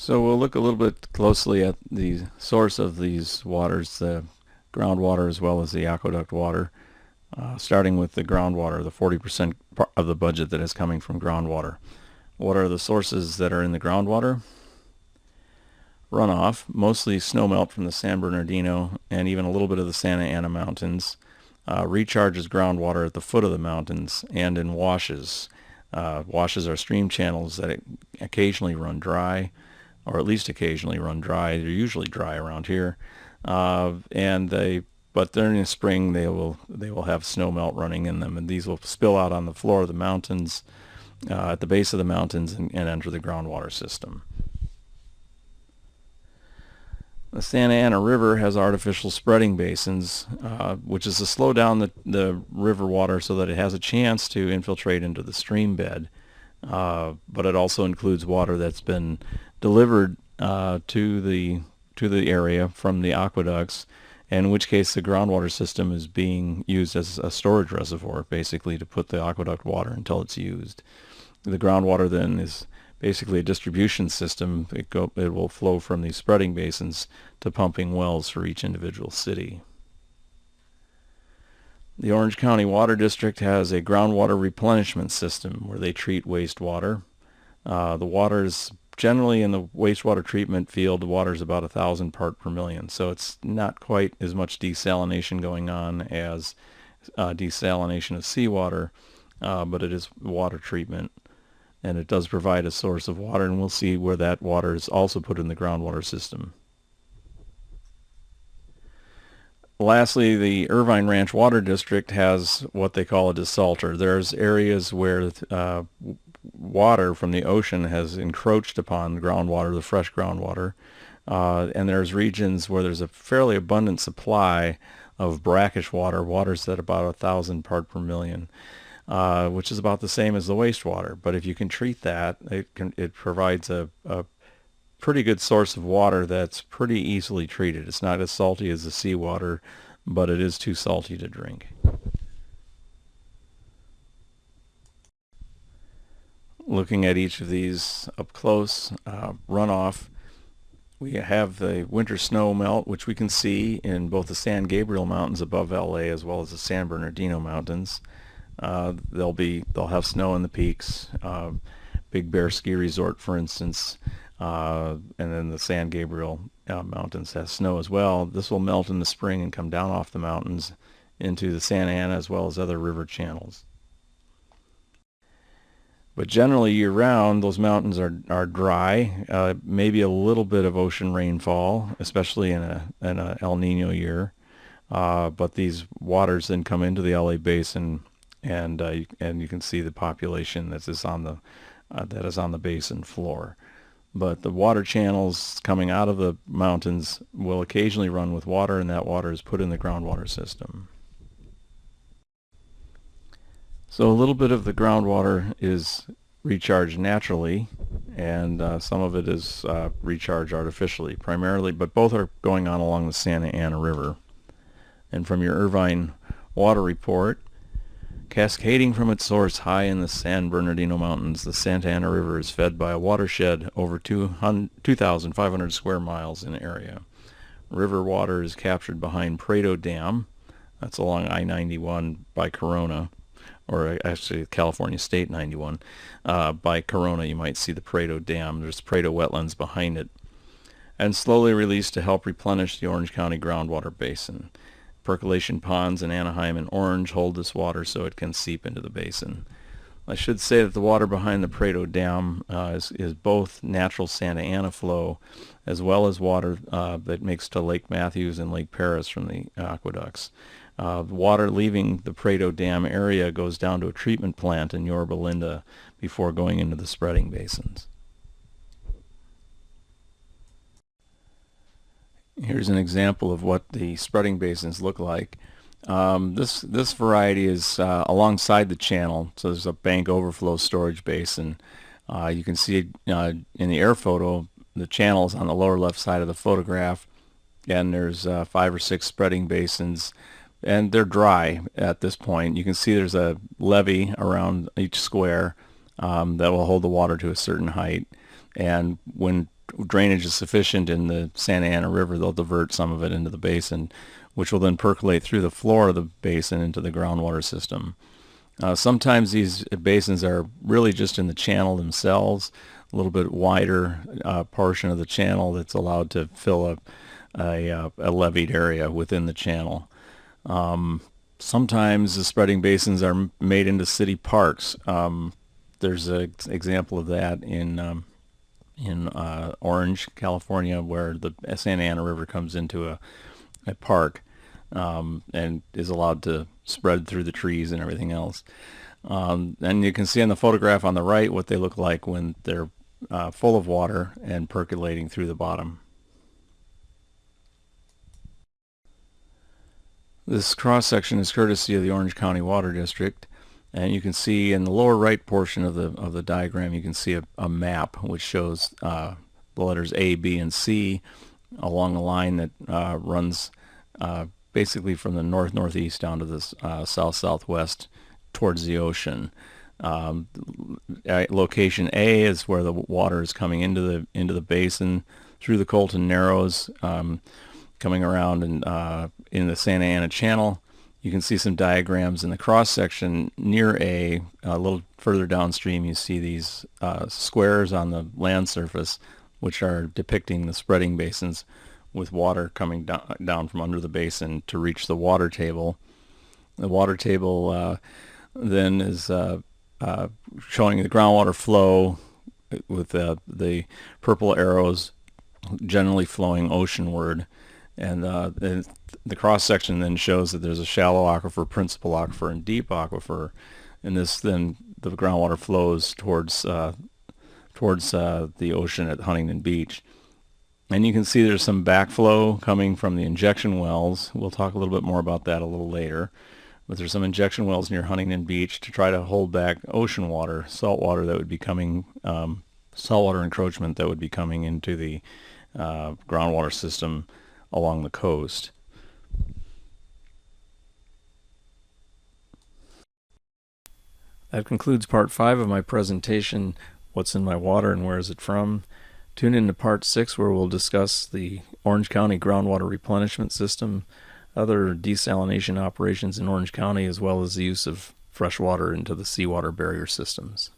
So we'll look a little bit closely at the source of these waters, the groundwater as well as the aqueduct water, starting with the groundwater, the 40% of the budget that is coming from groundwater. What are the sources that are in the groundwater? Runoff, mostly snowmelt from the San Bernardino and even a little bit of the Santa Ana Mountains, recharges groundwater at the foot of the mountains and in washes. Washes are stream channels that occasionally run dry, or at least occasionally run dry. They're usually dry around here, but during the spring they will have snow melt running in them, and these will spill out on the floor of the mountains, at the base of the mountains, and enter the groundwater system. The Santa Ana River has artificial spreading basins, which is to slow down the river water so that it has a chance to infiltrate into the stream bed. But it also includes water that's been delivered to the area from the aqueducts, in which case the groundwater system is being used as a storage reservoir, basically, to put the aqueduct water until it's used. The groundwater then is basically a distribution system. It will flow from these spreading basins to pumping wells for each individual city. The Orange County Water District has a groundwater replenishment system where they treat wastewater. The water is generally in the wastewater treatment field, the water is about 1,000 part per million, so it's not quite as much desalination going on as desalination of seawater, but it is water treatment, and it does provide a source of water, and we'll see where that water is also put in the groundwater system. Lastly, the Irvine Ranch Water District has what they call a desalter. There's areas where water from the ocean has encroached upon the groundwater, the fresh groundwater, and there's regions where there's a fairly abundant supply of brackish water, waters at about 1,000 part per million, which is about the same as the wastewater. But if you can treat that, it provides a pretty good source of water that's pretty easily treated. It's not as salty as the seawater, but it is too salty to drink. Looking at each of these up close, runoff, we have the winter snow melt, which we can see in both the San Gabriel Mountains above LA as well as the San Bernardino Mountains. They'll have snow in the peaks. Big Bear Ski Resort, for instance, and then the San Gabriel Mountains has snow as well. This will melt in the spring and come down off the mountains into the Santa Ana as well as other river channels. But generally year-round, those mountains are dry. Maybe a little bit of ocean rainfall, especially in a El Nino year. But these waters then come into the LA Basin, and you can see the population that is on the basin floor. But the water channels coming out of the mountains will occasionally run with water, and that water is put in the groundwater system. So a little bit of the groundwater is recharged naturally, and some of it is recharged artificially, primarily, but both are going on along the Santa Ana River. And from your Irvine water report, cascading from its source high in the San Bernardino Mountains, the Santa Ana River is fed by a watershed over 2,500 square miles in area. River water is captured behind Prado Dam. That's along I-91 by Corona, or actually California State 91. By Corona, you might see the Prado Dam. There's Prado wetlands behind it. And slowly released to help replenish the Orange County Groundwater Basin. Percolation ponds in Anaheim and Orange hold this water so it can seep into the basin. I should say that the water behind the Prado Dam is both natural Santa Ana flow as well as water that makes to Lake Matthews and Lake Paris from the aqueducts. Water leaving the Prado Dam area goes down to a treatment plant in Yorba Linda before going into the spreading basins. Here's an example of what the spreading basins look like. This variety is alongside the channel, so there's a bank overflow storage basin. You can see in the air photo the channels on the lower left side of the photograph, and there's 5 or 6 spreading basins, and they're dry at this point. You can see there's a levee around each square that will hold the water to a certain height, and when drainage is sufficient in the Santa Ana River, they'll divert some of it into the basin, which will then percolate through the floor of the basin into the groundwater system. Sometimes these basins are really just in the channel themselves, a little bit wider portion of the channel that's allowed to fill a leveed area within the channel. Sometimes the spreading basins are made into city parks. There's an example of that in Orange, California, where the Santa Ana River comes into a park and is allowed to spread through the trees and everything else. And you can see on the photograph on the right what they look like when they're full of water and percolating through the bottom. This cross-section is courtesy of the Orange County Water District, and you can see in the lower right portion of the diagram you can see a map which shows the letters A, B, and C along a line that runs basically from the north-northeast down to the south-southwest towards the ocean. Location A is where the water is coming into the basin through the Colton Narrows, coming around and in the Santa Ana Channel. You can see some diagrams in the cross section near a little further downstream. You see these squares on the land surface which are depicting the spreading basins with water coming down from under the basin to reach the water table. The water table then is showing the groundwater flow with the purple arrows generally flowing oceanward. And the cross section then shows that there's a shallow aquifer, principal aquifer, and deep aquifer. And this then the groundwater flows towards the ocean at Huntington Beach. And you can see there's some backflow coming from the injection wells. We'll talk a little bit more about that a little later. But there's some injection wells near Huntington Beach to try to hold back ocean water, saltwater that would be coming, saltwater encroachment that would be coming into the groundwater system along the coast. That concludes part 5 of my presentation, What's in My Water and Where Is It From? Tune in to part 6 where we'll discuss the Orange County Groundwater Replenishment System, other desalination operations in Orange County, as well as the use of fresh water into the seawater barrier systems.